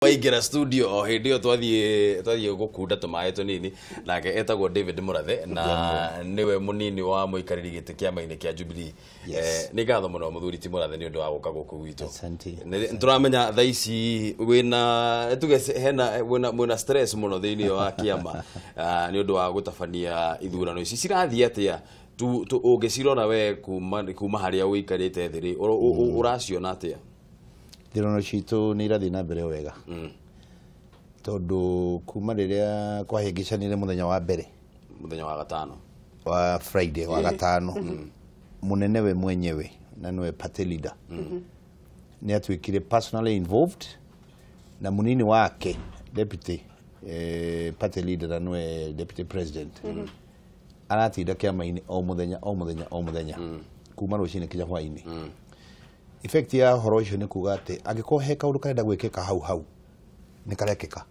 Waingira studio o hindi yo twathie gukunda tumae tunini nake etagwo David Murathe na niwe munini wa muikariri giti kiama-ini kia Jubilee. Ni ngatho muno muthuri ti Murathe ni undu wa guka guku gwitu. Turamenya tha ici wina tuge hena wina stress muno thiini wa kiama ni undu wa gutabania ithurano ici cirathie atia tu ungicirora we kuma haria uikarite thiri uraciona atia? Ithurano citu ni irathi na mbere wega tondu kuma riria kwahingicanire muthenya wa mbere muthenya wa gatano wa Friday wa gatano munene we mwenyewe na niwe party leader ni atwikire personally involved na munini wake deputy party leader na niwe deputy president aratinda kiama-ini o muthenya kuma rucini kinya hwaini. Effect ya horo icio ni kuga ati angiko he kaundu karenda gwikika hau ni karekeka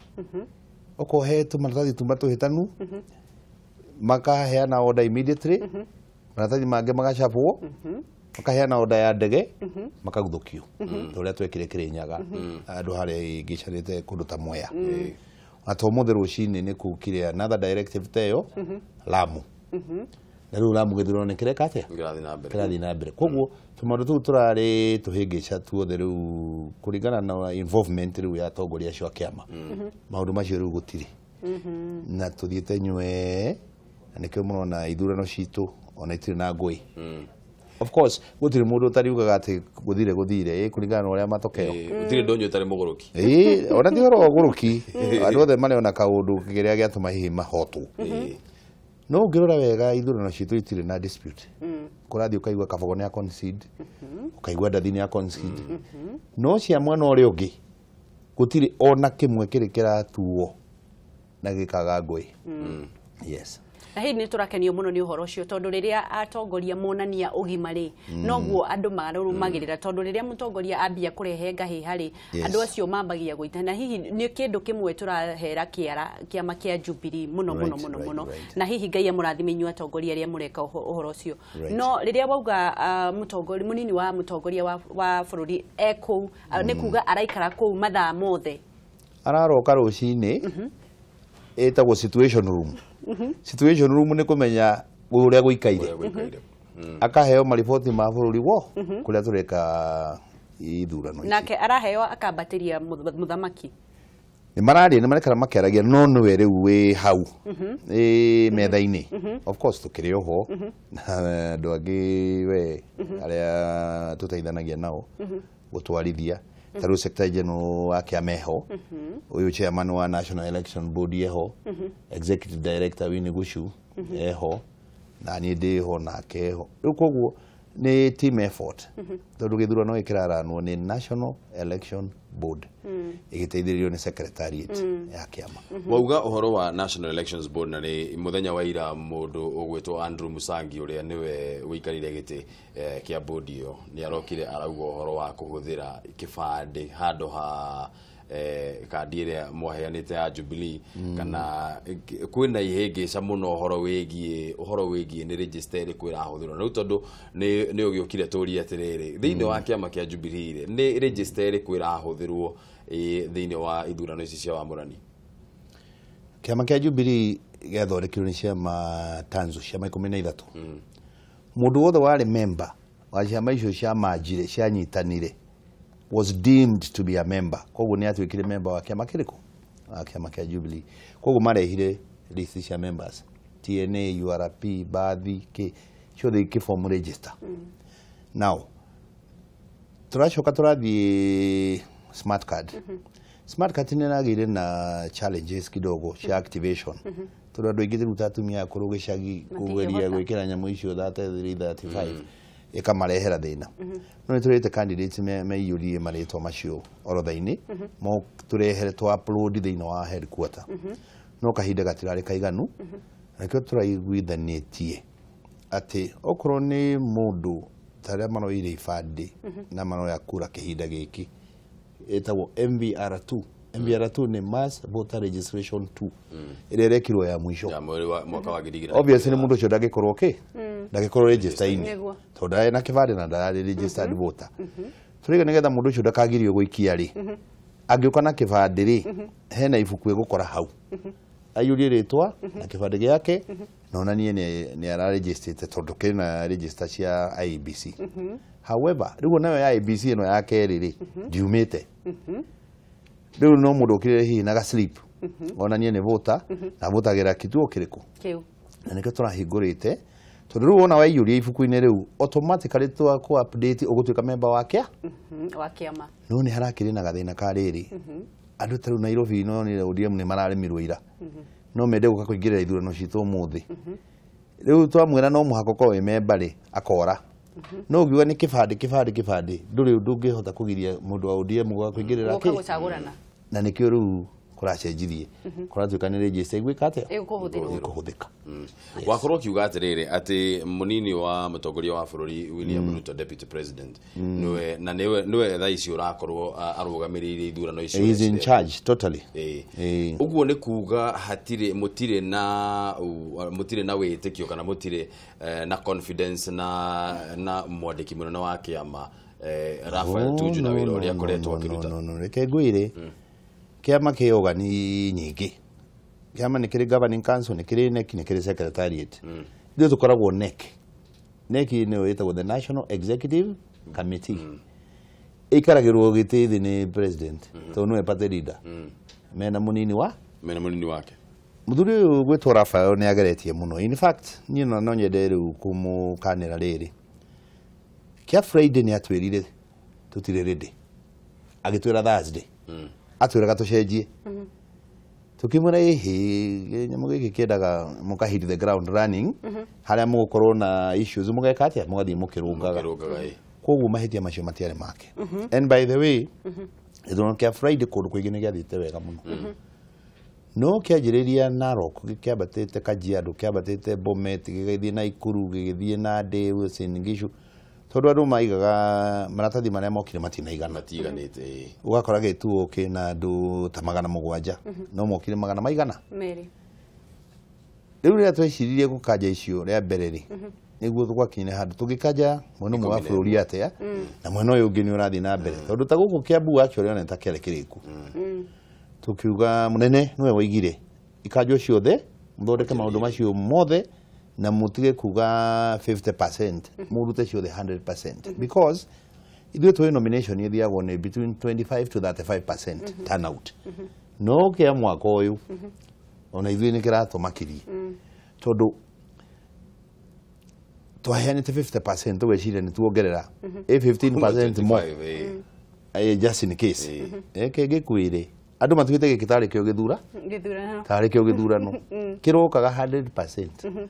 oko he tumaratathi tumatu hitanu makaheana order immediately maratathi mange magacapwo makaheana order ya ndege makaguthukio uria twekire Kirinyaga andu hari ngicarite kundu ta Mwea ato muthe rucini ni kukire another directive teyo Lamu na riu Lamu githurano ni kireka atia kirathi na mbere koguo tumaundu tu turari tuhingica tuothe riu kuringana na involvement riu ya atongoria acio a kiama maundu macio riu gutiri na tuthiete nywe na nikio murona ithurano citu ona itiri na ngui. Of course gutiri mundu utariugaga ati guthire kuringana na uria matokeo gutiri ndonyo tari muguruki ona ti horo guruki andu othe mari ona kaundu kiria giatuma hihi mahotwo no ngirora wega ithurano citu itiri na dispute kurathi ukaigua Kabogo ni ya concede ukaigua Ndathini ya concede no cia mwana uri ungi gutiri ona kimwe kiri kiratuo na gikaga ngui. Yes. Na hii ni turakenio muno ni uhoro ucio tondu riria atongoria monania ugima ri noguo andu marurumagirira tondu riria mutongoria ambia kurehe ngahi hari andu acio mambagia guita na hihi ni kindu kimwe turahera kiama kia Jubilee muno na hihi Ngai amurathime inyu atongoria ria mureka uhoro ucio no riria wauga mutongoria munini wa mutongoria wa bururi eku ni kuga araikara ku mathaa mothe araroka rucini etagwo situation room. Situation room ni kumenya uria guikaire akaheo maripoti ma bururi wo kuria tureka ithurano nake araheo akambatiria muthamaki ni marekara makiaragia no niwe riu wi hau metha-ini of course tukiri oho na andu angi we aria tuteithanagia nao gutwarithia taru secretary general wa kiameho uyu chairman wa National Election Board yeho executive director Winnie Gushu eho na ni ndiho nake eho koguo ni team effort tondu githurano ikiraranwo ni National Election Board igiteithirio ni secretariat ya kiama. Wauga uhoro wa National Elections Board na ni muthenya wa ira mundu ugwitwo Andrew Musangi uria niwe wikarire giti kia board iyo ni arokire arauga uhoro wa kuhuthira kibande handu ha kandi iria mwaheanite ya Jubilee kana kwina ihingica muno uhoro wigie ni register kwira huthirwo riu tondu ni ugiukire turia atiriri thiini wa kiama kia Jubilee ni register kwira huthirwo thiini wa ithurano ici cia wamurani. Kiama kia Jubilee gethondekirwo ni ciama tanzu ciama 13 mundu wothe wari member wa ciama icio cia manjire cia nyitanire was deemed to be a member koguo ni atwikire member wa kiama kiriko kiama kia Jubilee koguo marehire list cia members TNA URP bathi ke ciothe ikiform register. Now turacoka turathi smart card smart card ni nagire na challenges kidogo cia activation tondu andu aingi thiru tatumia akuru gicagi kugeria gwikira nyamu icio 33-35 ikamarehera thina no turete candidates meiyurie maritwa macio orothaini mo turehere to upload thina wa headquarter no kahinda gatirari kaiganu nakio turaiguithanitie ati okoro ni mundu taria manoire ibandi na manoya kura kihinda giki etagwo MVR2 MVR2 ni mass voter registration 2 ire rekirwo ya mwisho ya mwaka wa gidigiri obviously ni mundu cio ndagikorwo ndagikorwo register ini tondu na kibandi na ndari registered voter turiga nigetha mundu cio ndakagirio guikia ri angĩũka na kĩbandĩ rĩ hena ibuku egũkora hau aiyũrie rĩtwa na kĩbandĩ gĩake na onanie nĩ araregistrĩte tondũ kĩrĩ na register cia IEBC. However rĩu nayo ya IEBC ĩno ya kerĩ rĩ ndiumĩte. Rĩu no mũndũ ũkĩrĩre hihi na ga-slip onanie nĩ voter na votagĩra kituo kĩrĩkũ kĩu na nĩkĩo tũrahingũrĩte tondũ rĩu wona waiyũria ibuku-inĩ rĩu automatically ku update ũgũtuĩka member wa kĩama. No nĩ harakĩrĩ na gathĩna ka rĩrĩ andũ tarĩu Nairobi no nĩ ODM nĩ mararemirwo ira no mende gũka kũingĩrĩra ithurano citũ ũmũthĩ. Rĩu twamwĩra no mũhaka ũkorwo wĩ member rĩ akora no ũngiuga nĩ kĩbandĩ ndũrĩ ndũngĩhota kũgiria mũndũ wa ODM kũingĩrĩra na nĩkĩo rĩu kũracenjirie kũratuĩka nĩ register igwĩka atĩa ĩkũhũthĩka. Wakorwo kiuga atĩrĩrĩ atĩ mũnini wa mũtongoria wa bũrũri William Ruto deputy president nĩwe thaa ici ũrakorwo arũgamĩrĩire ithurano icio. He is in charge totally. Ũguo nĩ kuga mũtirĩ na wĩtĩkio kana mũtirĩ na confidence na mwandĩki mũnene wa kĩama Raphael Tuju na wĩra ũrĩa akoretwo akĩruta. Reke ngwĩre kĩama kĩ ogani nyingĩ. Kĩama nĩ kĩrĩ governing council, nĩ kĩrĩ NEC, nĩ kĩrĩ secretariat. Ithuĩ tũkoragwo NEC. NEC nĩyo ĩtagwo the National Executive Committee. Ĩikaragĩrwo gĩtĩ thĩ nĩ president tondũ nĩwe party leader. Mena mũnini wake. Mũthuri ũyũ gwĩtwo Raphael nĩ ageretie mũno. In fact niĩ no nyende rĩu kũmũkanĩra rĩrĩ. Kia Friday nĩ atwĩrire tũtirĩ ready. Agĩtwĩra Thursday. Atwĩraga tũcenjie. Tukimwĩra hihi nyamũ gĩkĩ kĩendaga mũkahit the ground running harĩa mũgũkorwo na issues mũgeka atĩa mũgathiĩ mũkĩrũngaga. Koguo mahĩtia macio matiarĩ make. And by the way ithurano kia Friday kũndũ kũingĩ nĩ gĩathiĩte wega mũno. No kĩanjĩrĩria Narok gĩkĩambatĩte Kajiado kĩambatĩte Bomet gĩgĩthiĩ Nakuru gĩgĩthiĩ Nandi Uasin Gishu tondũ andũ maigaga maratathi marĩa mokire matiganĩte. Ũgakora gĩtuo kĩna andũ ta 700 no mokire 100 Meri. Rĩu rĩrĩa tweciririe gũkanja icio rĩa mbere rĩ nĩguo tũgwakinyire handũ tũgĩkanja mwena ũmwe wa bũrũri atĩa na mwena ũyũ ũngĩ nĩ ũrathiĩ na mbere tondũ ta gũkũ Kiambu actually ona ta kĩarĩ kĩrĩku. Tukiuga mũnene nĩwe waigire ikanjwo ciothe mũthondeke maũndũ macio mothe na mutige kuga 50% murute ciothe 100% because ithuĩ twĩ nomination ithiagwo nĩ between 25 to 35% turnout. No kĩa mwaka ũyũ ona ithuĩ nĩ kĩratũmakirie tondũ twaheanĩte 50% tweciria nĩ tuongerera 15% more just in case kĩngĩkwĩre andũ matuĩte gĩkĩ tarĩ kĩo gĩthurano kĩrokaga 100%.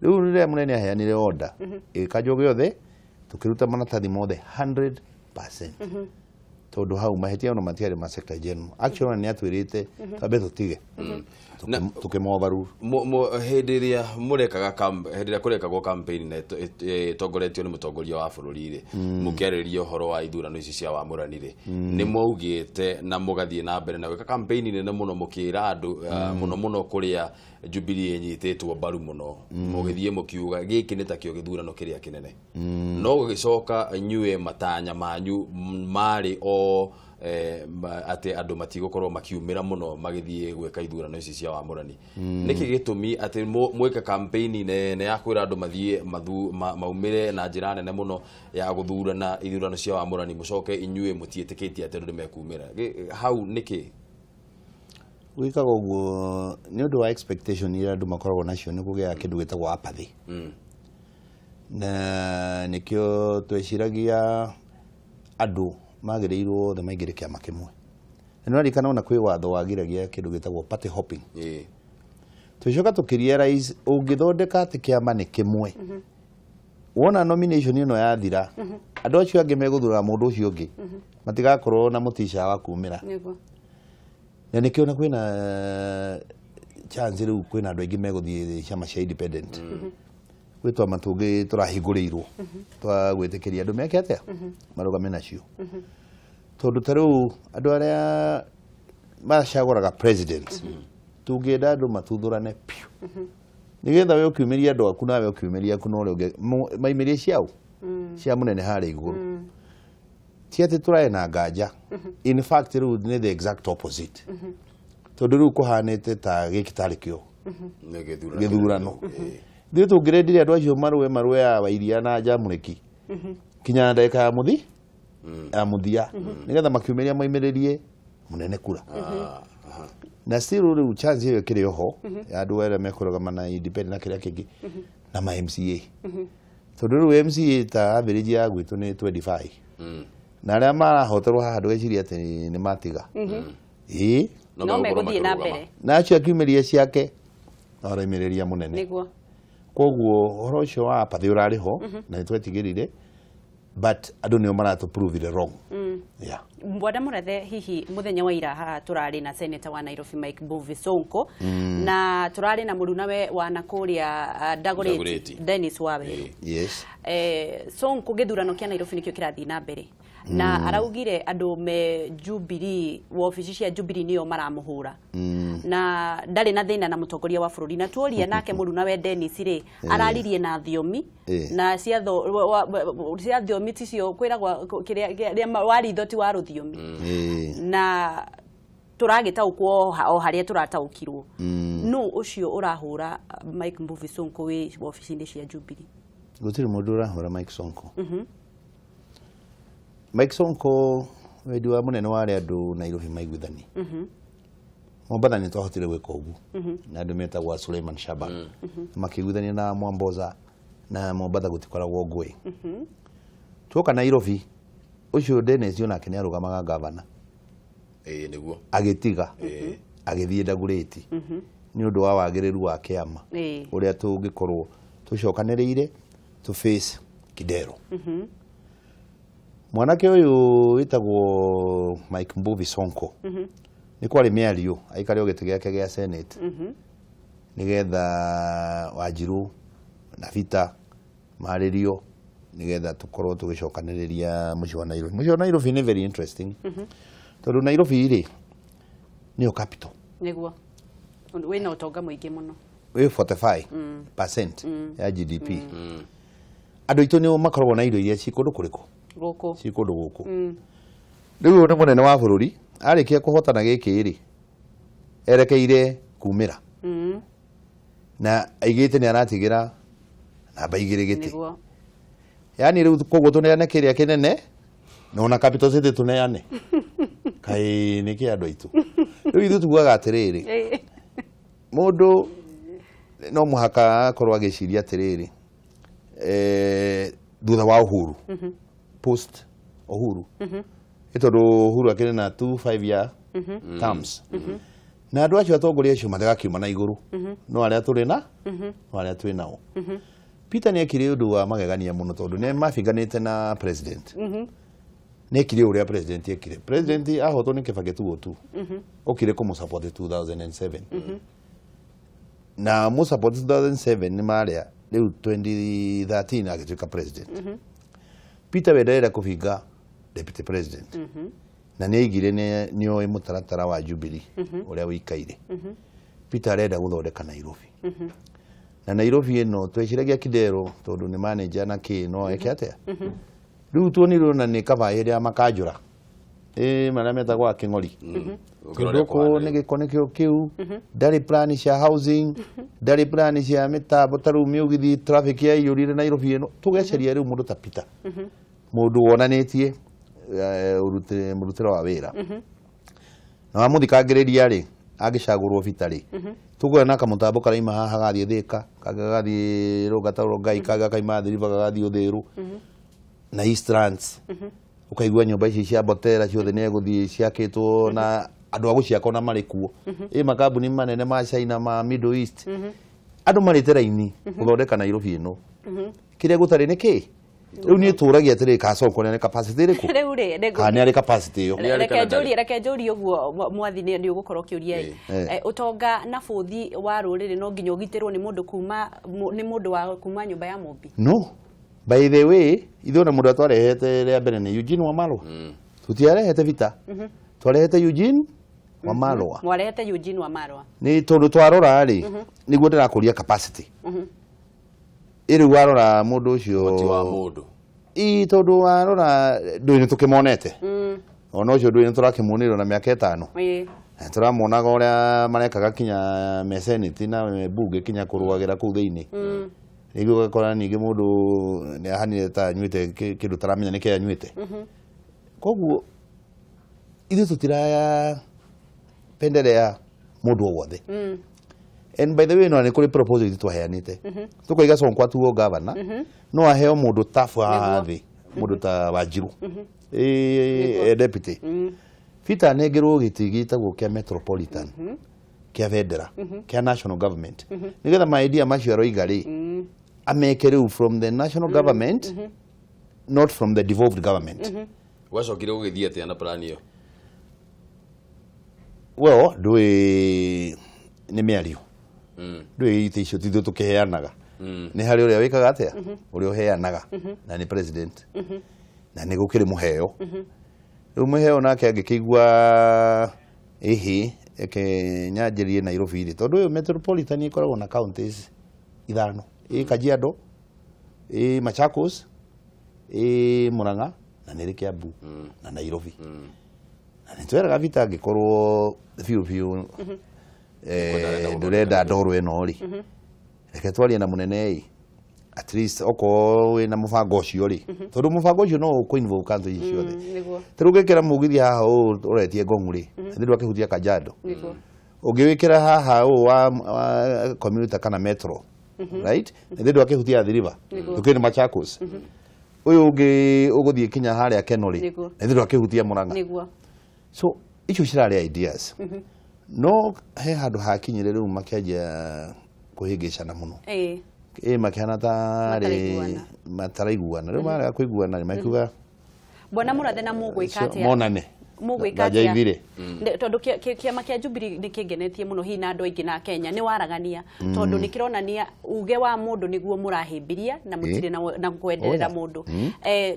Rĩu rĩrĩa mũnene aheanire order ĩkanjwo gĩothe tũkĩruta maratathi mothe 100% tondũ hau mahĩtia ono matiarĩ ma secretary general actually nĩ atwĩrĩte tambe tũtige tukĩmovaru hĩndĩ ĩrĩa kũrekagwo campaign na ĩtongoretio nĩ mũtongoria wa bũrũri rĩ mũkĩarĩrĩria ũhoro wa ithurano ici cia wamũrani rĩ nĩ mwaugĩte na mũgathiĩ na mbere na gwĩka campaign nene mũno mũkĩra andũ mũno kũrĩa Jubilee ĩnyitĩtwo mbaru mũno mũgĩthiĩ mũkiuga gĩkĩ nĩ takĩo gĩthurano kĩrĩa kĩnene no gũgĩcoka nyue matanya manyu marĩ atĩ andũ matigũkorwo makiumĩra mũno magĩthiĩ gwĩka ithurano ici cia wamũrani. Nĩkĩ gĩtũmi atĩ mwĩke campaign nene ya kwĩra andũ mathiĩ maumĩre na njĩra nene mũno ya gũthurana ithurano cia wamũrani mũcoke inyuĩ mũtiĩtĩkĩtie atĩ andũ nĩmekumĩra hau nĩkĩ gwĩkaga ũguo nĩ ũndũ wa expectation iria andũ makoragwo nacio nĩ kũgĩa kĩndũ gĩtagwo apathy na nĩkĩo tweciragia andũ magĩrĩirwo othe maingĩre kĩama kĩmwe. Na nĩrarikana ona kwĩ watho wagiragia kĩndũ gĩtagwo party hopping. Tũcoka tũkĩrealize ũngĩthondeka atĩ kĩama nĩ kĩmwe wona nomination ĩno yathira andũ acio angĩ megũthura mũndũ ũcio ũngĩ matigakorwo na mũtica wa kumĩra. Na nĩkĩo na kwĩna chance rĩu kwĩna andũ aingĩ megũthiĩ ciama cia independent gwĩtwa matũngĩ tũrahingũrĩirwo twa gwĩtĩkĩria andũ meke atĩa marũgame nacio tondũ ta rĩu andũ arĩa macagũraga president tũngĩenda andũ matuthũrane piũ nĩgetha we ũkiumĩria andũ aku nawe ũkiumĩria aku na ũrĩa ũngĩ maimĩrie ciao cia mũnene harĩa igũrũ ti ati turae na nganja in fact riu ni the exact opposite tondu riu kuhanite ta gikitari kio githurano thiä tå ngä rendire andå acio marue ya Wairia na Njamũrĩki kinya ndagĩka ya mũthia nä getha makiumä ria maimä rä rie mũnene kura na still rĩu chance ĩyo ĩkĩrĩ oho ya andũ arĩa mekũrũgama na independent na kĩrĩa kĩngĩ na ma MCA tondũ rĩu MCA ta average ya gwitũ nĩ 25 na arĩa marahoterwo haha ndũgeciria atĩ nĩ matiga no megũthiĩ na mbere na acio akiumĩria ciake no araimĩrĩria mũnene nĩguo koguo horo ũcio wa pathĩ ũrarĩ ho na nĩtwetigĩrire but andũ nĩo maratũ prove it wrong Bwana Mũrathe hihi muthenya wa ira haha turari na senator wa Nairobi Mike Mbuvi Sonko na turari na mũrunawe wa nakũrĩa Dagoretti Dennis Waweru Sonko gĩthurano kĩa Nairobi nĩkĩo kĩrathiĩ na mbere na araugire andũ me Jubilee wabici cia Jubilee nĩo maramũhũra na ndarĩ na thĩna na mũtongoria wa bũrũri na tuoria nake mũrunawe Dennis rĩ araririe na thiomi na cia thiomi ticio kwĩragwo kĩrĩa waritho ti wa rũthiomi na turagĩtaũkwo o harĩa turataũkirwo no ũcio ũrahũra Mike Mbuvi Sonko wĩ wabici-inĩ cia Jubilee gũtirĩ mũndũ ũrahũra Mike Sonko Mike Sonko wendi wa mũnene wa andũ Nairobi maiguithani Mombatha nĩ twahotire gwĩka ũguo na andũ metagwo Suleiman Shaban makĩiguithania na Mwamboza na Mombatha gũtikoragwo ngũĩ tuoka Nairobi ũcio Dennis onake nĩ arũgamaga gavana nĩguo agĩtiga agĩthiĩ Dagoretti nĩ ũndũ wa wagĩrĩru wa kĩama ũrĩa tũngĩkorwo tũcokanĩrĩire to face Kidero mwanake ũyũ wĩtagwo Mike Mbuvi Sonko nĩ kwarĩ mĩario aikarĩ gĩtĩ gĩake gĩa Senate nĩgetha Wanjiru na Vita marĩrio nĩgetha tũkorwo tũgĩcokanĩrĩria mũciĩ wa Nairobi. Mũciĩ wa Nairobi nĩ very interesting tondũ Nairobi rĩ nĩyo capital nĩguo wĩna ũtonga mũingĩ mũno wĩ 45% ya GDP andũ aitũ nĩo makoragwo na indo iria ci kũndũ kũrĩkũ gũkũ ci kũndũ gũkũ rĩu nĩ mũnene wa bũrũri arĩkia kũhotana gĩkĩ rĩ erekeire kumĩra na aigĩte nĩ aratigĩra namba 2 gĩtĩ yani rĩu koguo tũneane kĩrĩa kĩnene na ona capital city tũneane kaĩ nĩ kĩ andũ aitũ rĩu ithuĩ tugaga atĩrĩrĩ mũndũ no mũhaka akorwo agĩciria atĩrĩrĩ thutha wa Uhuru post Uhuru tondũ Uhuru akĩrĩ na 2 5-year terms na andũ acio atongoria acio matagakiuma na igũrũ no arĩa tũrĩ na no arĩa twĩ nao Peter nĩ ekire ũndũ wa magegania mũno tondũ nĩ mabinganĩte na president nĩ ekire ũrĩa president ekire president ahotwo nĩ Kibaki tu okire kũmũsupport 2007 na mũsupport 2007 nĩ marĩa rĩu 2013 agĩtuĩka president Peter wenderera kũbinga deputy president na nĩ aigire nĩ oĩ mũtaratara wa Jubilee ũrĩa wĩikaire Peter arenda gũthondeka Nairobi na Nairobi ĩno tweciragia Kidero tondũ nĩ manager na kĩ no eke atĩa rĩu tuonirwo na nĩ kaba ĩrĩa makanjũra marĩa metagwo Kĩng'ori tondũ nĩ gĩko nĩkĩo kĩu ndarĩ plan cia housing ndarĩ plan cia mĩtambo ta rĩu mĩũgithi traffic ya iyũrire Nairobi ĩno tũgeceria rĩu mũndũ ta Peter mũndũ wonanĩtie mũrutĩre wa wĩra na wamũthikangĩrĩria rĩ agĩcagũrwo Peter rĩ tũkuona kamũtambo karaima haha gathiĩ Thĩka kagathiĩ Rũngata Rongai kaima Thiriba gagathiĩ Ũthĩĩru na Eastlands ukaigua nyũmba ici cia Botera ciothe nĩ egũthiĩ ciakĩtwo na andũ a gũciaka na marĩ kuo makambuni manene ma China ma Middle East andũ marĩte raini gũthondeka Nairobi ĩno kĩrĩa gũtarĩ nĩ kĩ rĩu niĩ tũragia atĩrĩ ka Sonko nĩ capacity ĩrĩkũ rĩu rĩ kana nĩ capacity ĩyo reke njũrie ũguo mwathi nĩ ũgũkorwo kĩũria ũtonga na bũthi wa rũrĩrĩ no nginya ũgitĩrwo nĩ mũndũ wa kuma nyũmba ya Mũmbi no by the way ithuĩ na mũndũ twarehete rĩa mbere nĩ Eugene Wamalwa tũtiarehete Vita twarehete Eugene Wamalwa mwarehete Eugene Wamalwa nĩ tondũ twarora rĩ nĩguo ndĩrakũria capacity ĩrĩ warora mũndũ ũcio tondu arora ndwini tukimonete ona ucio ndwini turakimunirwo na miaka 5 turamonaga uria marekaga kinya meseniti na bunge kinya kurwagira kuu thiini niguo gakora ningi mundu ni ahanire ta nyuite kindu taramenya niki anyuite koguo ithu tutiraya pendelea mundu o wothe and by the way no ni kuri proposal twaheanite tukoiga Sonko atuo governor no aheo mundu tafu athi mundu ta Wanjiru deputy Peter negero gitigitagwo kia metropolitan kia vendera kia national government nigetha my idea macio aroiga ri amekere from the national government not from the devolved government wacokire gugithia atia na plan iyo well ndui ni miario ndui ite icio tithu tukiheanaga ni hari uria wikaga atia uria uheanaga na ni president na ni gukiri muheo riu muheo nake angikigua ihi eke nyanjirie Nairobi ri tondu uyu metropolitan ikoragwo na counties 5 Kajiado Machakos Murang'a na nĩ Kiambu na Nairobi na nitweraga vita angikorwo biu ndurenda ndoro eno ri reke twarie na munene at least oko wina mubango ucio ri tondu mubango ucio no ku involve kanto ici ciothe turugikira mugithia haha uretie Ngong'u ri ndirwa kihutia Kajiado ungiwikira haha wa community kana metro right ndirwa kihutia Athi River tukiri Machakos uyu uguthie kinya haria Kenori ndirwa kihutia Murang'a so icio cirare ideas no he handu hakinyire riu makianjia kuhingicana muno makihana tari mataraiguana riu mara kuiguana ni makiuga bona murathe na mugwika atia monane mugwika atia tondu kiama kia Jubilee nikingenetie muno hi na andu aingi na Kenya ni waragania tondu nikironania uge wa mundu niguo murahimbiria na mutire na kwenderera mundu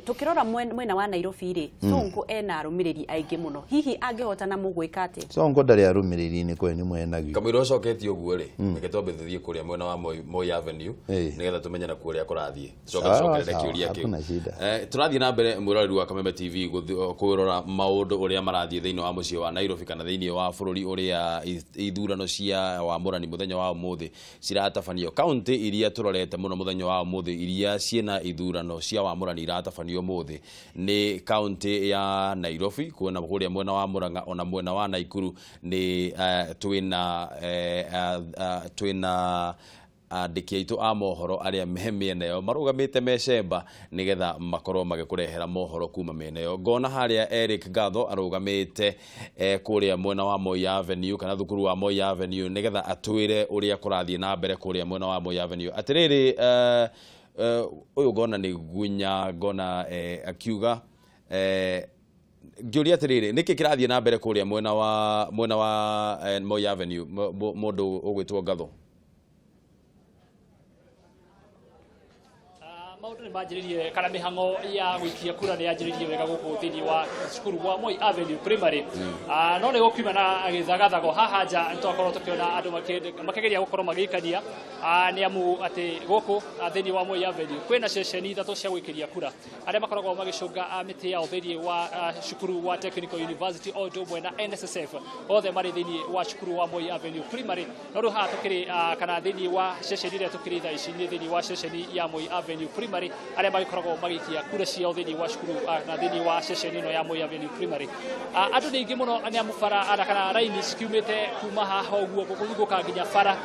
tukirora mwena wa Nairobi ri Sonko ena arumiriri aingi muno hihi angihota na mugwika atia Sonko ndari arumiriri ni kweni mwenagio kamwiro ocoketi uguo ri reke twambithithie kuria mwena wa Moi Avenue nigetha tumenye na kuria kurathie cokerere kiuria kiu turathie na mbere mwirori wa Kameme TV kwirora maundu uria marathie thiini wa mucii wa Nairobi kana thiini wa bururi uria ithurano cia wamurani muthenya wa umuthi ciratabanio county iria turorete muno muthenya wa umuthi iria ciena ithurano cia wamurani iratabanio umuthi ni county ya Nairobi kuona kuria mwena wa Murang'a ona mwena wa Naikuru ni twina andiki aitu a mohoro aria mehemiene yo marugamite mecemba nigetha makorwo magikurehera mohoro kuma mene yo ngona haria Eric Gatho arugamite kuria mwena wa Moi Avenue kana thukuru wa Moi Avenue nigetha atwire uria kurathie na mbere kuria mwena wa Moi Avenue atiriri uyu ngona ni gunya ngona akiuga ngiuria atiriri niki kirathie na mbere kuria mwena wa Moi Avenue mundu ugwitwo Gatho maundu ni manjiririe kana mihango ya gwikia kura ni yanjiririe wega guku thini wa cukuru wa Moi Avenue Primary no ni gukiuma na githagathago haha nja twakorwo tukiona andu makigeria gukorwo magikania ni amu ati guku thini wa Moi Avenue kwina ceceni ithatu cia gwikiria kura aria makoragwo magicunga miti ya thini wa cukuru wa Technical University o ndumwe na NSSF othe mari thini wa cukuru wa Moi Avenue Primary no ru ha tukiri kana thini wa ceceni ria tukiri tha ici ni thini wa ceceni ya Moi Avenue Primary aria magikoragwo magikia kura ciao thini wa cukuru na thini wa ceceni no ya Moi Avenue Primary andu ni ingi muno ni amufara ana kana raini ciumite kuma haha uguo gukuthuguka nginya bara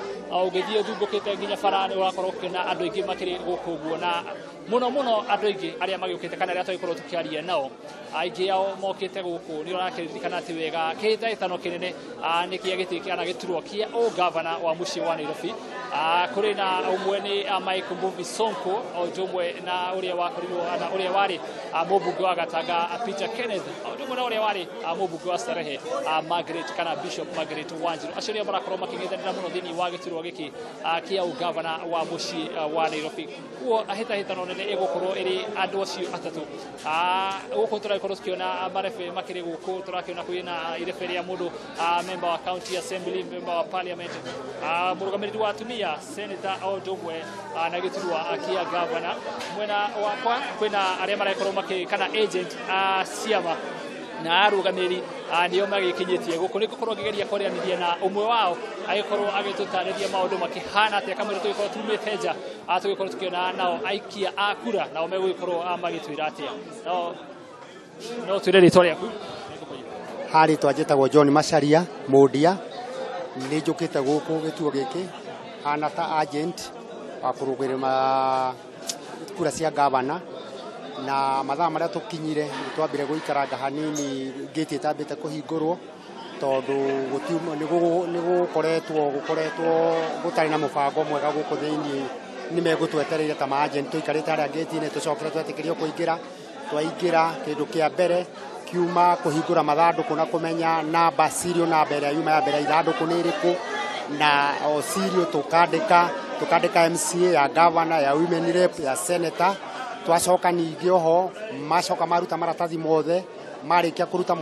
ugithie thungukite nginya bara ni urakorwo kina andu ingi makiri guku uguo na muno andu ingi aria magiukite kana aria twakorwo tukiaria nao aingi ao mokite guku ni urakiririkana ati wega kithaitano kinene ni kia gitiki ana giturwo kia o governor wa mucii wa Nairobi kuri na umwe ni Mike Mbuvi Sonko o jomwe na uria wakorirwo na uria wari mubunge wa Gatanga Peter Kenneth o jomwe na uria wari mubunge wa Starehe Margaret kana Bishop Margaret Wanjiru aciria marakorwo making'ethanira muno thini wa giturwo giki kia o governor wa mucii wa Nairobi kuo ahitahitano nene igukorwo iri andu acio atatu guku turakorwo tukiona marefe makiri guku turakiona kwina ireferi ya mundu member wa county assembly member wa parliament murugamiriri wa atumia senator o jomwe na giturwa akia governor mwena wakwa kwina aria marakorwo kana agent a ciama na arugamiri nio magikinyitie guku nigukorwo ngigeria kwarianithia na umwe wao agikorwo agitutariria maundu makihana atia kamwe tugikorwo tumite nja tugikorwo tukiona nao aikia a kura nao megugikorwo magitwira atia no twire ritwa riaku hari twajitagwo John Macharia Mundia ni njukite guku gituo giki ana ta agent wa kurugirima kura cia gavana na mathaa maria tukinyire twambire guikaranga hanini gate itambite kuhingurwo tondu ni gukoretwo gutari na mubango mwega guku thiini ni megutwetereire ta ma agent tuikarite aria gate ni tucokera twetikirio kuingira twaingira kindu kia mbere kiuma kuhingura mathanduku na kumenya namba serial namba iria yuma ya mbere ithanduku ni iriku na o serial tukandika MCA ya governor ya women rep ya senator twacoka ningi oho macoka maruta maratathi mothe marikia kuruta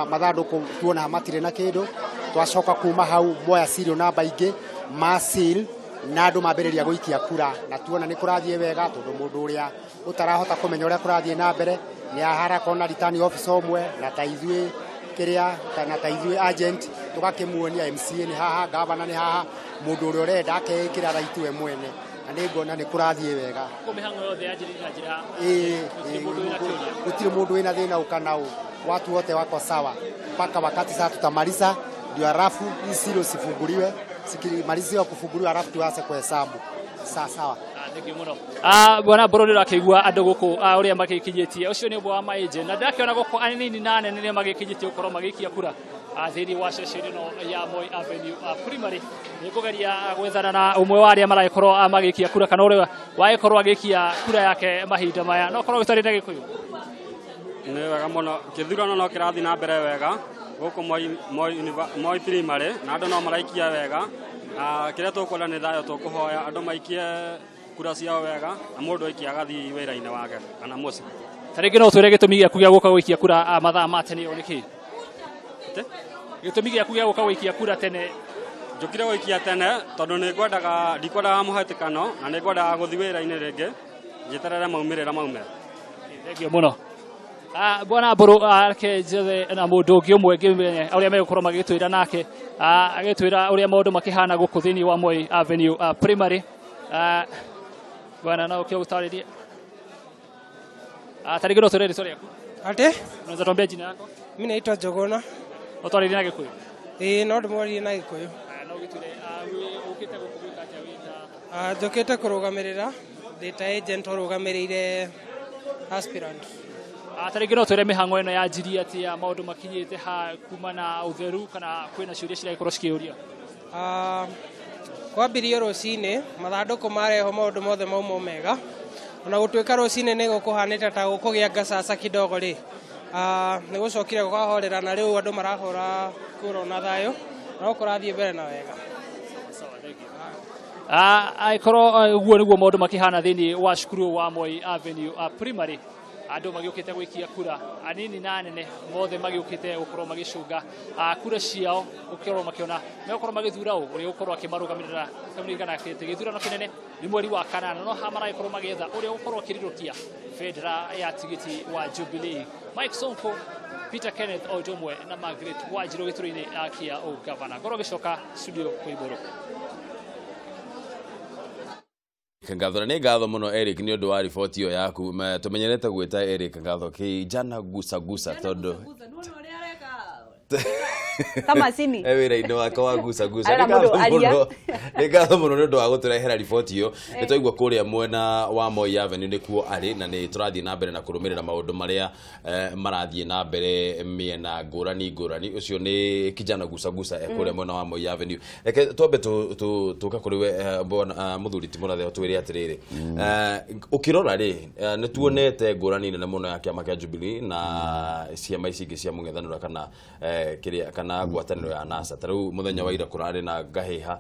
mathanduku tuona matire na kindu twacoka kuma hau moya serial namba ingi ma seal na andu mambiriria guikia kura na tuona ni kurathie wega tondu mundu uria utarahota kumenya uria kurathie na mbere ni ahara kona return officer omwe na taithwe kiria kana taithwe agent tugakimuonia MCA ni haha governor ni haha mundu uria urenda akekira right we mwene na ningona ni kurathie wega kumihango yothe ajirira njira gutire mundu wina thina ukanau watu wote wako sawa mpaka wakati sasa tutamaliza ndio halafu isilo sifunguliwe sikimaliziwa kufunguliwa halafu tuanze kuhesabu sawa bwana Borondero akigua andu guku uria magikinyitie ucio ni bwa ma agent na ndakiona guku anini nane nene magikinyitie ukorwo magikia kura thiri wa ceceni no ya Moi Avenue primary ni kugeria gwethana na umwe wa aria maragikorwo magikia kura kana uria wagikorwo agikia kura yake mahinda maya no korwo gitari na gikuyu ni wega muno kithurano no kirathi na mbere wega guku Moi primary na andu no maraikia wega kiria tukwenda ni thayo tukuhoya andu maikie kura ciao wega na mundu aikia agathi wira-ini wake kana muci taringi no twire gitumi gia kugia guka guikia kura mathaa ma tene o niki gitumi gia kugia guka guikia kura tene njukire guikia tene tondu ni ngwendaga ndikwendaga muhatikano na ni ngwendaga guthi wira-ini ringi njeterere maumirira maume thengio muno bwana Mburu ake jethe na mundu ungi umwe ngimenya uria megukorwo magitwira nake agitwira uria maundu makihana guku thiini wa Moi Avenue primary bwana na ukio gutariria taringi no twire ritwa riaku ate unaweza tuambia jina yako mimi naitwa Jogona utariria na gikuyu no ndimwaririe na gikuyu no gitwire ukite gukubuka atia wita njukite kurugamirira data agent urugamirire aspirant taringi no twire mihango ino ya njiri atia maundu makinyite ha kuma na utheru kana kwina ciuria ciragikorwo cikiuria kwambirio rucini mathanduku mareho maundu mothe mauma mega ona gutwika rucini ni gukuhanite ta gukugia ngacaca kidogo ri ni gucokire gukahorera na riu andu marahora kura na thayo na ukurathie mbere na wega aikorwo guo niguo maundu makihana thiini wa cukuru wa Moi Avenue primary andu magiukite gwikia kura anini na nene mothe magiukite gukorwo magicunga kura ciao ukorwo makiona megukorwo magithura uria ukorwo akimarugamirira kamurigana kiti githurano kinene ni mweri wa kanana no hamara ikorwo magetha uria ukorwo kirirukia federa ya tigiti wa Jubilee Mike Sonko Peter Kenneth Odomwe na Margaret Wajiro gituro-ini akia o governor goro gicoka studio kuiburu Kangatho ni ngatho muno Eric ni undu wa riboti iyo yaku tumenyerete gwita Eric ngatho kijana gusa tondu Tamasini wira-ini wake wa gusa ni ngatho muno ni undu wa guturehera riboti iyo ni twaigua kuria mwena wa Moi Avenue ni kuo ari na ni turathie na mbere na kurumirira maundu maria marathie na mbere miena ngurani ucio ni kijana gusa kuria mwena wa Moi Avenue eke twambe tuka kuriwe bona muthuri Timotheo twiri atiriri ukirora ri ni tuonete ngurani nene muno ya kiama kia Jubilee na ciama ici ingi cia mung'ethaniro kana kiria kana ngwataniro ya NASA taru muthenya wa ira kurari na ngahiha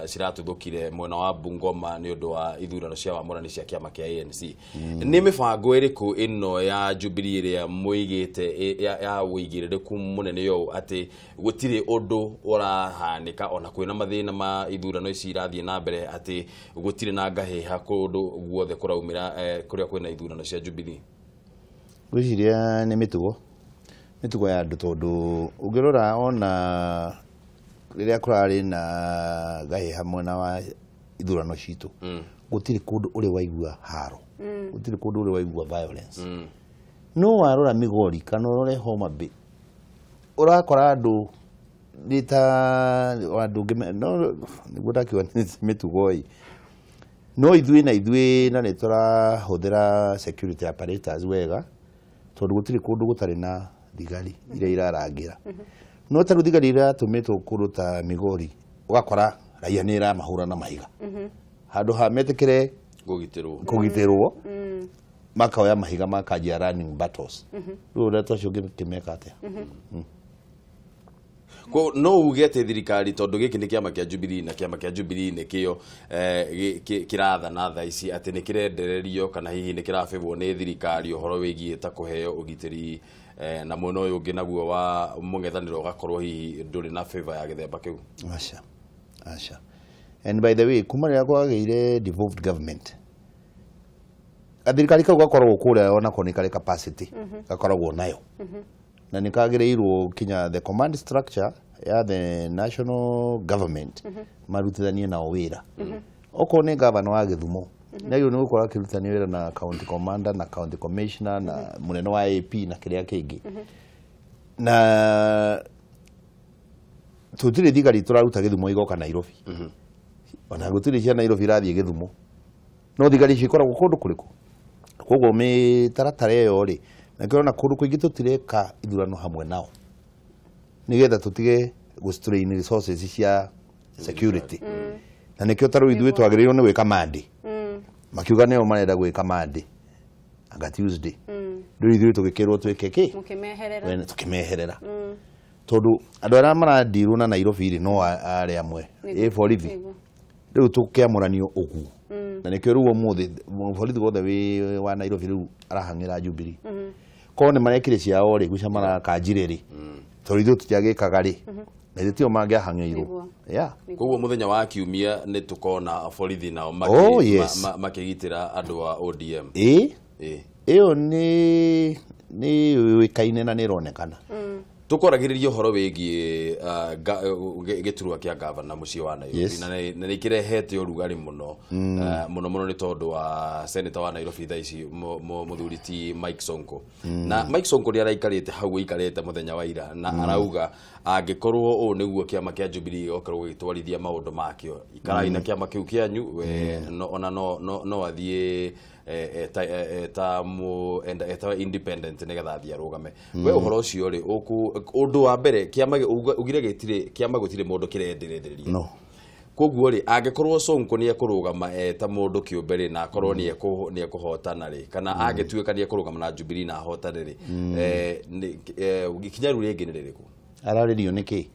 ciratuthukire mwena wa Bungoma ni undu wa ithurano cia wamurani cia kiama kia ANC ni mibango iriku ino ya Jubilee ria muigite ya wigirireku munene yo ati gutire undu urahanika ona kwina mathina ma ithurano ici irathie na mbere ati gutire na ngahiha kundu guothe kuraumira kuria kwina ithurano cia Jubilee gwiciria ni mitugo ya andu tondu ungirora ona riria kurari na ngahiha mwena wa ithurano citu gutire kundu uri waigua haro gutire kundu uri waigua violence no warora Migori kana urore Homa Bay urakora andu andu no nigudakiwa mitugo no ithui na niturahuthira security apparatus wega tondu gutire kundu gutari na thigari iria irarangira no taru thigari ira tumitwo kundu ta Migori ugakora raia ni ira mahura na mahiga handu ha metekere kugitirwo makoya mahiga makajia running battles ro tacio ngimeka atia ko no ugete thirikari tondu giki ni kiama kia Jubilee na kiama kia Jubilee ni kio kiratha na tha ici ati ni kirendererio kana hihi ni kirafebwo ni thirikari uhoro wigie ta kuheo ugitiri na muno uyu ungi naguo wa mungethaniro gakorwo hihi nduri na favor ya githemba kiu asha and by the way kumaria kwageire devolved government athirikari kau gakorwo kuria ona ko ni kare capacity gakoragwo nayo na nikagireirwo kinya the command structure ya the national government marutithanie na wira oko ni governor wa Githumo na yo ni gukora kirutithanie wira na county commander na county commissioner na munene wa AP na kiria kingi na tutire thigari turaruta Githumo igoka Nairobi ona gutire cia Nairobi rathie Githumo no thigari cikoragwo kundu kuriku koguo mitaratara iyo ri na kirona kundu kuingi tutireka ithurano hamwe nao nigetha tutige gustrain resources cia security na nikio taru ithuĩ twagĩrĩirwo nĩ gwĩka mandi makiuga nĩo marenda gwĩka mandi anga Tuesday rĩu ithuĩ tũgĩkĩrwo twĩke kĩ tukimeherera tondu andũ arĩa marandirwo na Nairobi rĩ no arĩa amwe borithi rĩu tũkĩamũranio ũguo na nikio rĩu ũmũthĩ borithi wothe wĩ wa Nairobi rĩu arahang'ĩra Jubilee ko nĩ marekire ciao rĩ gucamana kanjire rĩ tondu ithuĩ tũtiagĩkaga rĩ na ithuĩ mangĩahang'ĩirwo koguo muthenya wa kiumia nĩ tukona borithi nao makĩgitĩra andũ a ODM ĩyo nĩ wĩkaine na nĩ ĩronekana tukoragiririo horo wigie giturwa kia governor mucii wa Nairobi na nikirehete urugari muno muno ni tondu wa senator wa Nairobi thaici muthuriti Mike Sonko na Mike Sonko ri araikarite hau ikarite muthenya wa ira na arauga angikorwo u niguo kiama kia Jubilee okorwo gitwarithia maundu makio ikarai na kiama kiu kianyu ona no athie eta independent negetha athia rugame we uhoro ucio ri undu wa mbere kiama ugire gitire kiama gutire mundu kirendereria no koguo ri angikorwo Sonko ni ekurugama eta mundu kiumbere na akorwo ni ekuhotana ri kana agituika ni ekurugama na Jubilee na hotana ri gikinyaru ringi ni ririku araririo niki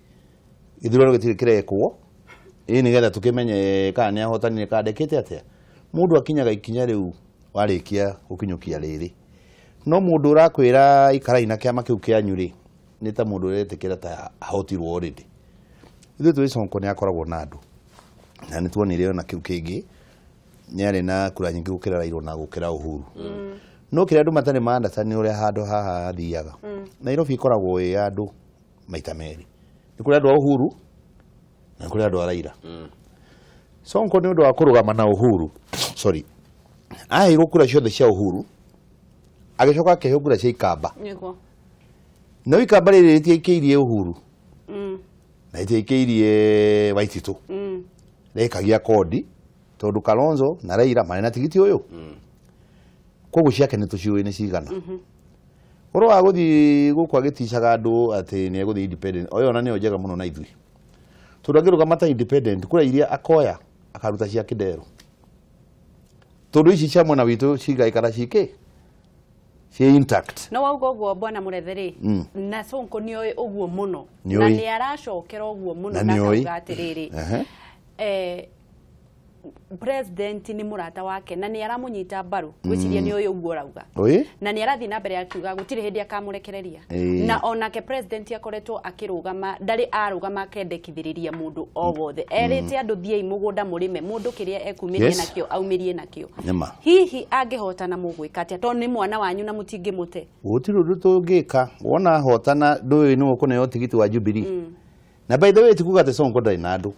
ithurano gitire kirekwo nigetha tukimenye kana ni ahotanire kandekete atia mundu akinyaga ikinya riu warikia ukinyukia riri no mundu urakwira ikarai na kiama kiu kianyu ri ni ta mundu uretekera ta ahotirwo already ithu twi Sonko ni akoragwo na andu na ni tuonire ona kiu kingi ni ari na kura nyingi gukira Raila na gukira Uhuru no kire andu matane maandasani uria handu haha athiaga Nairobi ikoragwo i andu maita meri ni kuri andu a Uhuru na kuri andu a Raila Sonko ni undu wa kurugama na Uhuru ahirwo kura ciothe cia Uhuru agicoka akiheo kura cia Ikamba no Ikamba riri ritiaikiirie Uhuru na ritiaikiirie Waititu rekagia kodi tondu Kalonzo na Raila mari na tigiti uyu koguo ciake ni tuciui ni cigana oro wa guthi guku agiticaga andu ati ni eguthi independent oyo ona ni njega muno na ithui tondu angirugama ta independent kura iria akoya akaruta cia Kidero tondu ici cia mwena witu cigaikara ciki cie intact. No wauga uguo bwana Muretheri na Sonko ni oy uguo muno Nĩoĩ. na ni aracokera uguo muno Na na nĩoĩ. kauga atiriri president ni murata wake na ni aramunyita mbaru gwiciria ni oy uguo rauga Oi? na ni arathi na mbere akiuga gutire hindi akamurekereria na onake president akoretwo akirugama ndari arugama akendekithiriria mundu o wothe erite andu thiei mugunda murime mundu kiria ekumirie Yes. nakio aumirie nakio Nĩma. hihi angihotana mugwika atia to ni mwana wanyu na mutingimute Gutiri undu tungika wona hotana ndui ni ukuneo tigiti wa Jubilee. Na by the way tikuga te Sonko ndai na andu.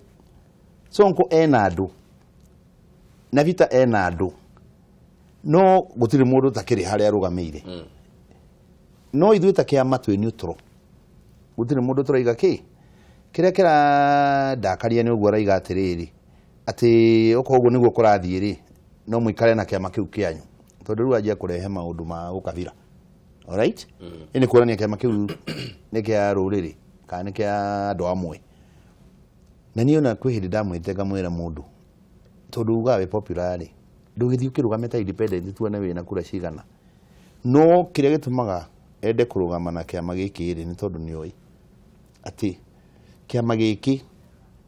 Sonko ena andu. Na Vita ena andu. No gutiri mundu takiri haria arugamire. No ithuĩ ta kĩama twĩ neutral. Gutiri mundu turaiga ki kiria kira ndakaria ni uguo araiga atiriri ati uko niguo kurathie ri no muikare na kĩama kiu kĩanyu tondu riu anjia kurehe maundu ma ukabira. Alright? Ini kuonania kĩama kiu ni kia ruriri kana ni kia andu amwe. Na niĩ ona kwĩ hindi ndamwĩte ngamwĩra mundu tondu ugawe popular ri ndũgĩthiĩ ũkĩrũgame ta independent tuone wĩna kura cigana. No kĩrĩa gĩtũmaga ende kũrũgama na kĩama gĩkĩ rĩ nĩ tondũ nĩoĩ ati kĩama gĩkĩ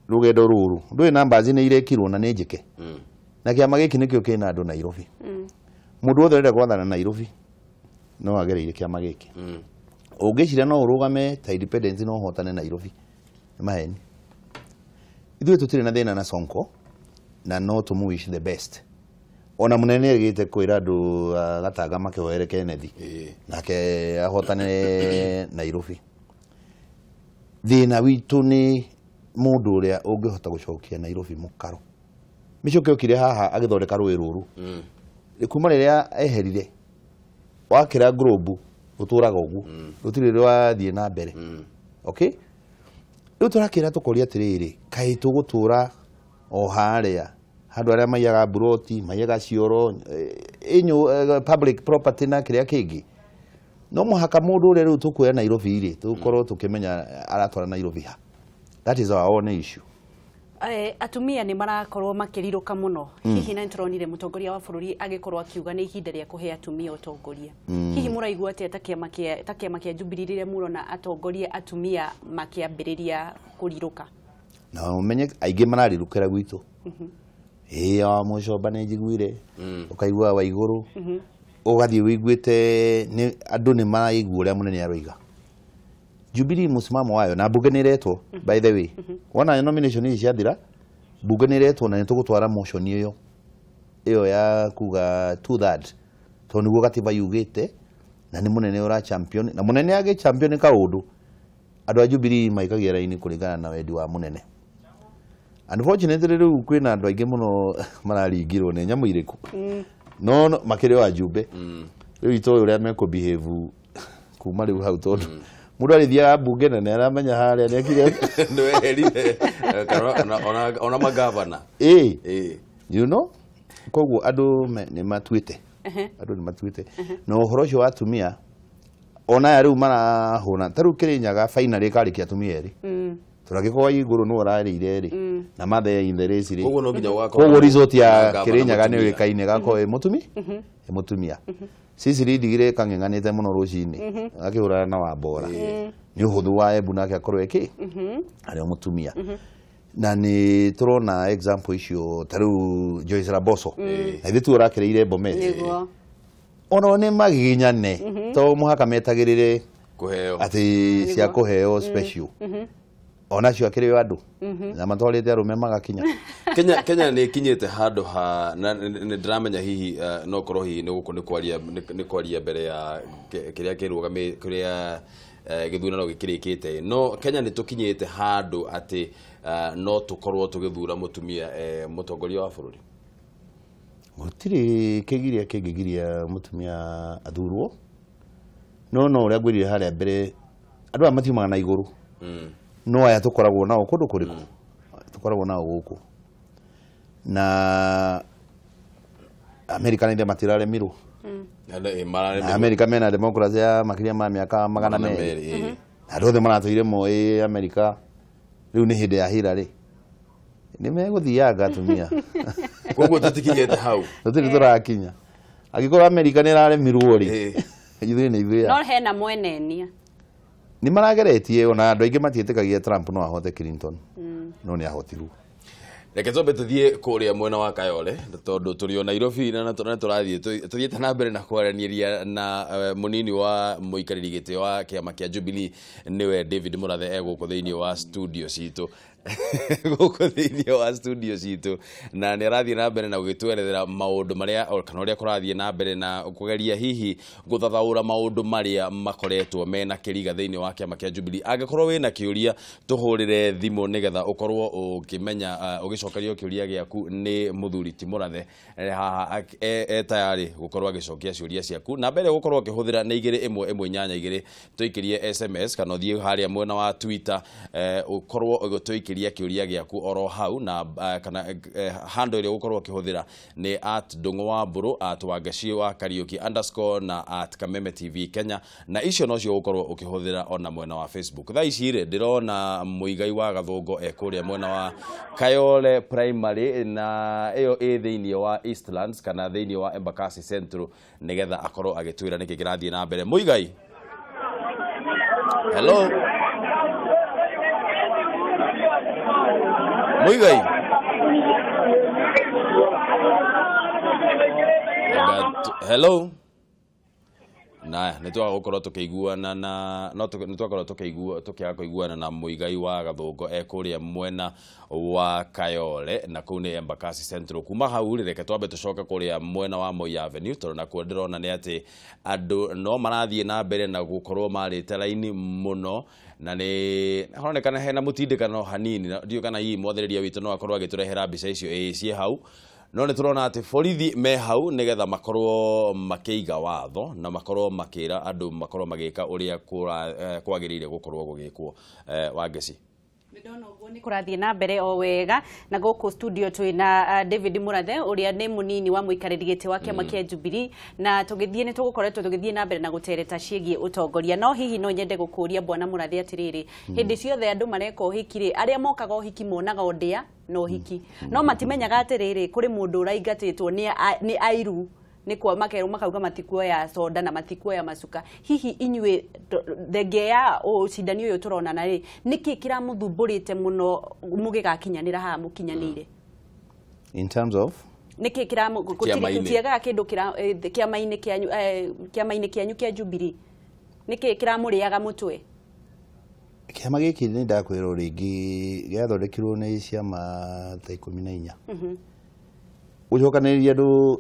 rũgendo rũrũ ndũĩ numbers nĩ irekirwo na nĩ njĩke. Na kĩama gĩkĩ nĩkĩo kĩna andũ Nairobi. Mũndũ wothe ũrenda gwathana Nairobi no agereire kĩama gĩkĩ. Ũngĩciria no ũrũgame ta independent no ũhotane Nairobi. Nĩ maheni. Ithuĩ tũtirĩ na thĩna na Sonko na no tũmũwish the best. Ona munene agite kwira andu gatanga makihoere Kennedy nake ahotane Nairobi. Thina witu ni mundu uria ungihota gucokia Nairobi mukaro. Micoke ukire haha agithondeka rũĩ rũrũ. Kuma riria eherire wakira globe uturaga ugu utire rwathie na mbere. Okay? Riu turakira tukoria atiriri kai tugutura o haria handu aria maiyaga buroti maiyaga cioro public property na kiria kingi no muhaka mundu uria riu tukuya Nairobi ri tukorwo tukimenya aratwara Nairobi ha. That is our own issue. Atumia ni marakorwo makiriruka muno hihi na nturonire mutongoria wa bururi agikorwo akiuga ni ihinda ria kuhe atumia utongoria hihi muraigua ati takiama kia Jubilee rire muro na atongoria atumia makiambiriria kuriruka na umenye aingi mararirukira gwitu wa mucoba nĩ njiguire ukaigua wa iguru ugathie wiguite ni andu ni maraigua uria munene aroiga Jubilee musimamo wayo na bunge niretwo by the way wona nomination ici ciathira bunge niretwo na nitugutwara motion iyo ya kuga 2/3 to niguo gatiba yugite na ni munene ura champion na munene age champion kaundu andu a Jubilee maikagia raini kuringana na wendi wa munene. Unfortunately riu kwina andu aingi muno mararingirwo ni nyamu iriku no makiri wa Jumbe riu itoy uria meko behave kuma riu hau tondu mundu arithia bunge na aramenya haria ni akire no erire ona magavana you know koguo andu ni matuite andu ni matuite no uhoro ucio wa atumia ona ya riu marahuna taru Kirinyaga finally karikia atumia eri turagikorwo iguru no ararire ri na mathe in the race ri koguo no nginya wako koguo resort ya Kirinyaga ni wikaine gako mutumia sisi ridigire kang'eng'anite muno rucini akihura na wambora ni uhuthu wa Embu nake akorwo eki ari mutumia na ni turona example icio taru Joyce Laboso na ithu turakireire Bomet ono ni magiginyane to muhaka metagirire kuheo ati cia kuheo special ona cio akiri andu na matwarite arume magakinya Kenya ni kinyete handu ha ni ndramenya hihi no korwo hihi ni guko ni kwaria mbere ya kiria kirugame kuria githurano gikirikite no Kenya ni tukinyete handu ati no tukorwo tugithura mutumia mutongoria wa bururi gutiri kigiria kingigiria mutumia athurwo no uria ngwirire haria mbere andu amatiumaga na iguru no aya tukoragwo nao kundu kuriku tukoragwo nao guku na Amerika nĩ matirare miru Amerika mena demokrasia ya makiria ma miaka magana merĩ andũ othe maratũire moĩ Amerika rĩu nĩ hĩndĩ ya Hillary nĩ megũthianga atumia koguo tutikinyete hau tũtirĩ tũrakinya angĩkorwo Amerika nĩ ĩraremirwo rĩ Ithuĩ nĩ ithuĩ no hena mwenenia nĩ marageretie ona andũ aingĩ matiĩtĩkagia Trump no ahote Clinton no nĩ ahotirwo. Reke twambe tuthie kuria mwena wa Kayole tondu turi o Nairobi na turathie tuthiete na mbere na kwaranĩria na munini wa muikarĩri gĩtĩ wa kĩama kĩa Jubilee niwe David Murathe egũkũ thĩinĩ wa studio citũ gũkũ thĩinĩ wa studio citũ na nĩ arathiĩ na mbere na gũgĩtwerethera maũndũ marĩa kana ũrĩa kũrathiĩ na mbere na kũgeria hihi gũthathaũra maũndũ marĩa makoretwo mena kĩriga thĩinĩ wa kĩama kĩa Jubilee. Angĩkorwo wĩna kĩũria tũhũrĩre thimũ nĩgetha ũkorwo ũkĩmenya ũgĩcokerio kĩũria gĩaku nĩ mũthuri ti Murathe haha tayari gũkorwo agĩcokia ciũria ciaku na mbere gũkorwo ũkĩhũthĩra nĩ 212 tũikĩrie SMS kana ũthiĩ harĩa mwena wa Twitter ũkorwo ũgĩtũikĩria kĩũria gĩaku oro hau na kana handle ĩrĩa ũkorwo ũkĩhũthĩra nĩ @Ndung'u @Wangaciĩ wa Kariuki _ na @Kameme TV Kenya na icio no cio ũkorwo ũkĩhũthĩra ona mwena wa Facebook. Thaa ici rĩ ndĩrona Muigai wa Gathũngo ekũrĩa mwena wa Kayole Primary na ĩyo thĩinĩ wa Eastlands kana thĩinĩ wa Embakasi Central nĩgetha akorwo agĩtwĩra nĩkĩ kĩrathiĩ na mbere. Muigai, hello Muigai, hello na nĩtwakorwo tũkĩiguana na no nĩtwakorwo tũkĩaga kũiguana na Muigai wa Gathũngo ekũrĩa mwena wa Kayole na kũu nĩ Embakasi Central. Kuma hau reke twambe tũcoke kũrĩa mwena wa Moi Avenue tondũ nakuo ndĩrona nĩ atĩ andũ no marathiĩ na mbere na gũkorwo marĩte raini mũno na nĩ haronekana hena mũtindĩkano hanini ndiũ kana hihi mwathĩrĩria witũ no akorwo agĩtũrehera mbica icio ciĩ hau no nĩ tũrona atĩ borithi me hau nĩgetha makorwo makĩiga watho na makorwo makĩra andũ makorwo magĩka ũrĩa kwagĩrĩire gũkorwo gũgĩkwo. Wangeci ndona ũguo nĩ kũrathiĩ na mbere o wega na gũkũ studio twĩna David Murathe ũrĩa nĩ mũnini wa mũikarĩri gĩtĩ wa kĩama kĩa Jubilee na tũgĩthiĩ nĩ tũgũkoretwo tũgĩthiĩ na mbere na gũtereta ciĩgiĩ ũtongoria no hihi no nyende gũkũria bwana Murathe atĩrĩrĩ hĩndĩ ciothe andũ mareka ũhiki rĩ arĩa mokaga ũhiki monaga ndĩa no ũhiki no matimenyaga atĩrĩrĩ kũrĩ mũndũ ũraingatĩtwo nĩ airu nĩ kwa makerwo makauga matikuoya soda na matikuoya macuka. Hihi inyuĩ thenge ya ũcindani ũyũ tũrona na rĩ nĩkĩ kĩramũthumbũrĩte mũno mũgĩgakinyanĩra haha mũkinyanĩire in terms of nĩkĩ kĩramũgũtiaga kĩndũ kĩama-inĩ kĩanyu kĩa Jubilee nĩkĩ kĩramũrĩaga mũtwe? Kĩama gĩkĩ nĩ ndakwĩrwo rĩngĩ gĩathondekirwo nĩ ciama ta 14 gũcokanĩrĩria andũ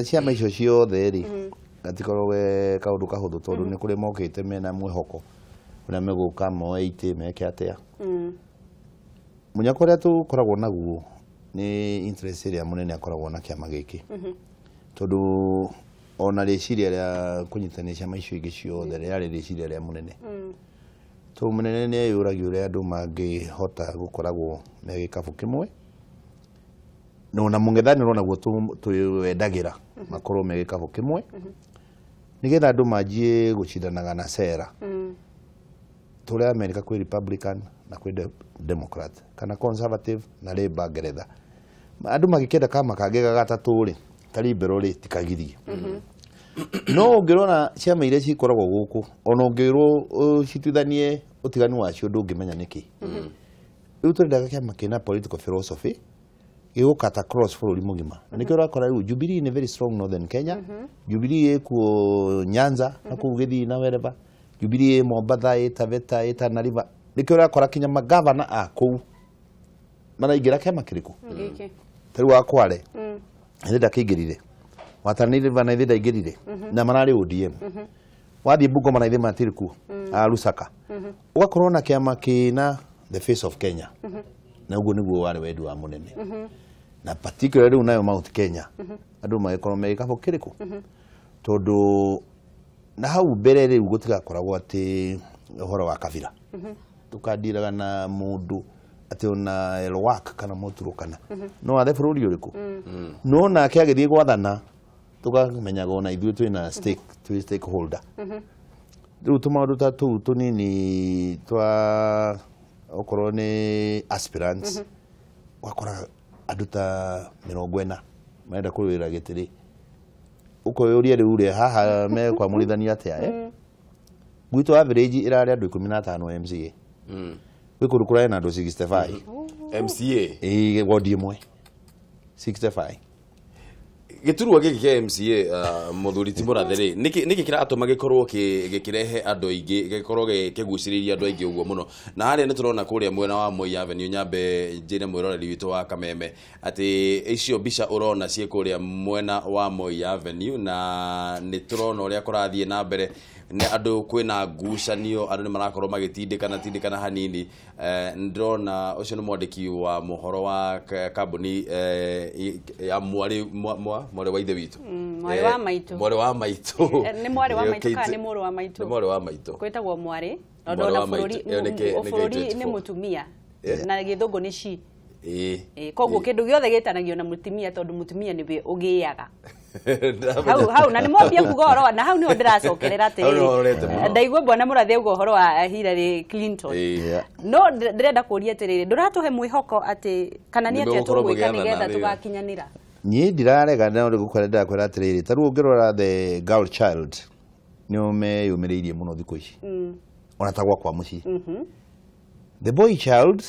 ciama icio ciothe rĩ gatikorwo we kaũndũ kahũthũ tondũ nĩ kũrĩ mokĩte mena mwĩhoko ũrĩa megũka moe itĩ meke atĩa. Mũnyaka ũrĩa tũkoragwo naguo nĩ interest ĩrĩa mũnene akoragwo na kĩama gĩkĩ tondũ ona rĩciria rĩa kũnyitanĩra ciama icio ingĩ ciothe rĩarĩ rĩciria rĩa mũnene tondũ mũnene nĩ eyũragia ũrĩa andũ mangĩhota gũkoragwo me gĩkabũ kĩmwe na mũng'ethanĩro naguo twendagĩra makorwo me gĩkabũ kĩmwe nĩgetha andũ manjie gũcindanaga na cera tũrĩa America kwĩ Republican na kwĩ Democrat kana Conservative na Labour Ngeretha andũ magĩkenda kama kangĩ gatatũ rĩ ta Liberal rĩ tikagirie no ũngĩrona ciama iria cikoragwo gũkũ ona ũngĩrwo cituithanie ũtiganu wacio ndũngĩmenya nĩkĩ. Rĩu tũrendaga kĩama kĩna political philosophy gĩgũkata cross bũrũri mũgima na nĩkĩo ũrakora rĩu Jubilee nĩ very strong Northern Kenya, Jubilee ĩkuo Nyanza na kũu Gĩthii na wherever, Jubilee Mombasa Taveta Tana River nĩkĩo ũrakora kinya magavana a kũu maraingĩra kĩama kĩrĩkũ ta rĩu wa Kwale ĩthĩ ndakĩingĩrire Watani River na ĩthĩ ndaingĩrire na mararĩ ODM wathiĩ Bungoma na ĩthĩ matirĩ kuo Lusaka ũgakorwo na kĩama kĩna the face of Kenya na ũguo nĩguo warĩ wendi wa mũnene na particularly rĩu nayo Mount Kenya andũ magĩkorwo me gĩkabũ kĩrĩkũ tondũ na hau mbere rĩu gũtigakoragwo atĩ ũhoro wa kabira tukandiraga na mũndũ atĩ ona Elwak kana Mũturũkana no athe bũrũri ũrĩkũ no nake agĩthiĩ gwathana tũkamenyaga ona ithuĩ twĩna stakeholder rĩu tũmaũndũ ta tũu tũnini twa okorwo nĩ aspirants wakora andũ ta 40 marenda kũrũĩra gĩtĩ uko yuri ri haha me kwa mulithania atia gwito average irari andu 15 MCA wikurukura na andu 65 MCA ward imwe 65 giturwa giki kia MCA muthuri ti Murathe niki kiratuma gikorwo gikirehe andu aingi gikorwo kiguciriria andu aingi uguo muno na haria ni turona kuria mwena wa Moi Avenue Nyambe njire mwiroreri witu wa Kameme ati icio bica urona cie kuria mwena wa Moi Avenue na ni turona uria kurathie na mbere ne andu kwina ngucanio andu ni marakorwo magitindikana hanini ndrona ucio ni mwandiki wa mohoro wa kambuni ya mwari wa ithe witu mwari wa maitu ni mwari wa maitu kana ni muru wa maitu ni mwari wa maitu kwetagwo mwari ndona bururi ni mutumia na githungu ni ci koguo kindu giothe gitanagio na mutumia tondu mutumia niwe ugiaga hau na ni mwambia kugoro na hau ni ndiracokerera tiri ndaigwe bwana Murathe ugo horo wa Hillary Clinton no ndirenda kuria tiriri nduratuhe mwihoko ati kana ni atia tugwika nigetha tugakinyanira ni ndirarega na uri gukorera kwera tiriri taru ngirora the girl child ni ume yumiririe muno thiko ici ona tagwa kwa muci the boy child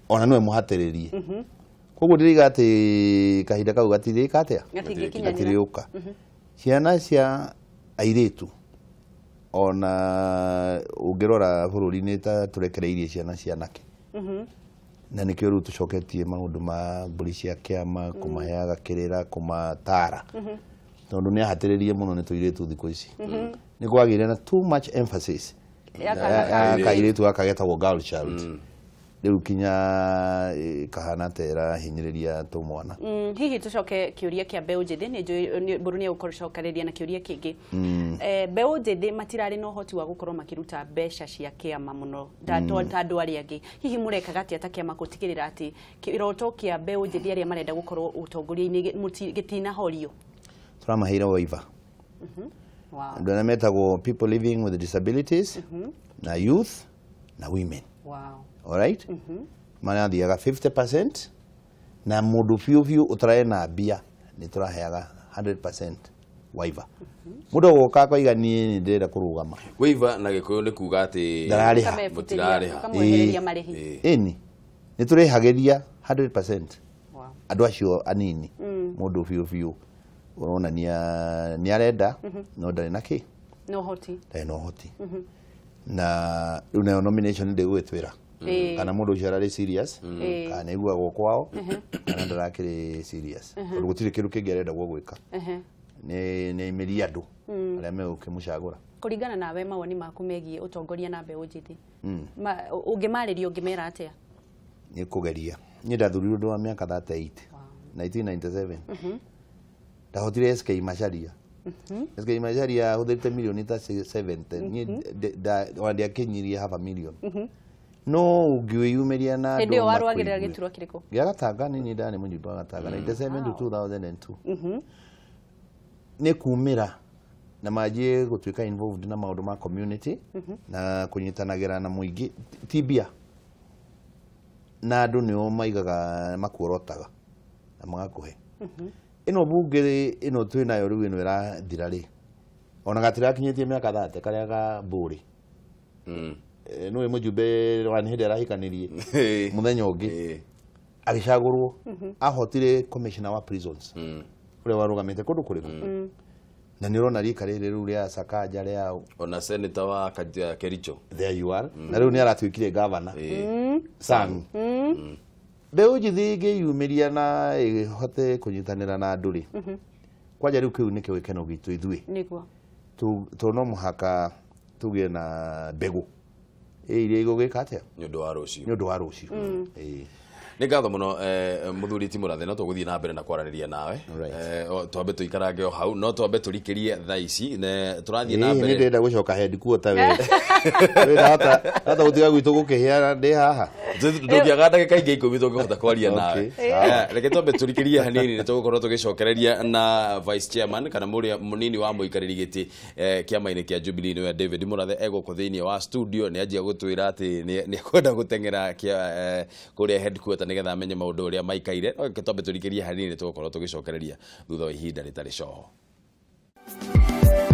ona nwe muhatiririe koguo ndiriga ati kahinda kau gatirika atia gatiriuka ciana cia airitu ona ungirora bururi-ini ta turekereirie ciana cia nake na nikio riu tucoketie maundu ma mburi cia kiama kumaheaga kirira kumatara tondu ni ahatiririe muno ni tuiritu thiko ici ni kwagire na too much emphasis kairitu akagetagwo girl child riu kinya kahana tera hinyiriria tu mwana hihi tucoke kiuria kia mbeu njithi ni buru ni ukocokereria na kiuria kingi mbeu njithi matirari no hoti wa gukorwo makiruta mbeca cia kiama muno andu aria angi hihi murekaga atia ta kiama gutigirira ati kiroto kia mbeu njithi aria marenda gukorwo utongoria-ini gitina horio turamaheire waiver andu arĩa metagwo people living with disabilities na youth na women all right mana thiaga 50% na mundu fiu utarae na bia ni turaheaga 100% waiver mundu goka kwa igani ni ndira kurugama waiver na gikuyu ni kuga ati mutirariha kamuhereria marihi ni turihageria 100% andu acio anini mundu fiu urona ni arenda no ndari naki no hoti na una nomination ndi gwitwira kana mundu ucio serious kana igua gokwao kana ndarakiri serious tondu gutire kindu kingi arenda gwika ni imiri andu aria megukimucagura kuringana nawe mawoni maku megie utongoria na mbeu njithi ungimaririo ngimera atia ni kugeria ni ndathurirwo ndu wa miaka 38 1997 ndahotire SK Macharia SK Macharia huthirite milioni ta 70 ni wandia kinyiria half a million no ungiyumeria na ndio warwagirira gituro kiriko gya Gatanga ni ndani munyumba wa Gatanga 97 to 2002 ni kumira na majie gutwika involved na maundu ma community na kunyitanagira na muingi tibia na andu nio maigaga makuorotaga na magakuhe ino bunge ino twinayo riu ino irathira ri ona gatira kinyitie miaka 30 karia ga mburi no mujumbe wani hede arahikanirie muthenya ungi agicagurwo ahotire commissioner wa prisons uria warugamite kundu kuriku na ni rona rika riri riu ria Sakaja ria ona senator wa Kericho there you are na riu ni aratwikire governor sang mbeu njithi ngiyumiria na ihote kunyitanira na andu ri kwaja riu kiu nikio gikeno gitu ithui niguo tu no muhaka tugie na mbegu iria igugika atia ni undu wa rucio ni ngatho muno muthuri ti Murathe no tuguthie na mbere na kwaranĩria nawe twambe tuikarange o hau no twambe turikirie thaa ici ne turathie na mbere ni ndenda gucoka headquarter we hata gutiga gwitu gukihia ndi haha ndugiaga ndagika ingi 10 tungihota kwaria nawe reke twambe turikirie hanini ne tugukorwo tugicokereria na vice chairman kana munini wa muikariri giti kiama-ini kia Jubilee niwe David Murathe egoko thiini wa studio ni anjia gutwira ati ni kwenda gutengera kia kuria headquarter nigetha amenye maundu uria maikaire no twambe turikirie hanini tugukorwo tugicokereria thutha wa ihinda ritari coho. Thank you.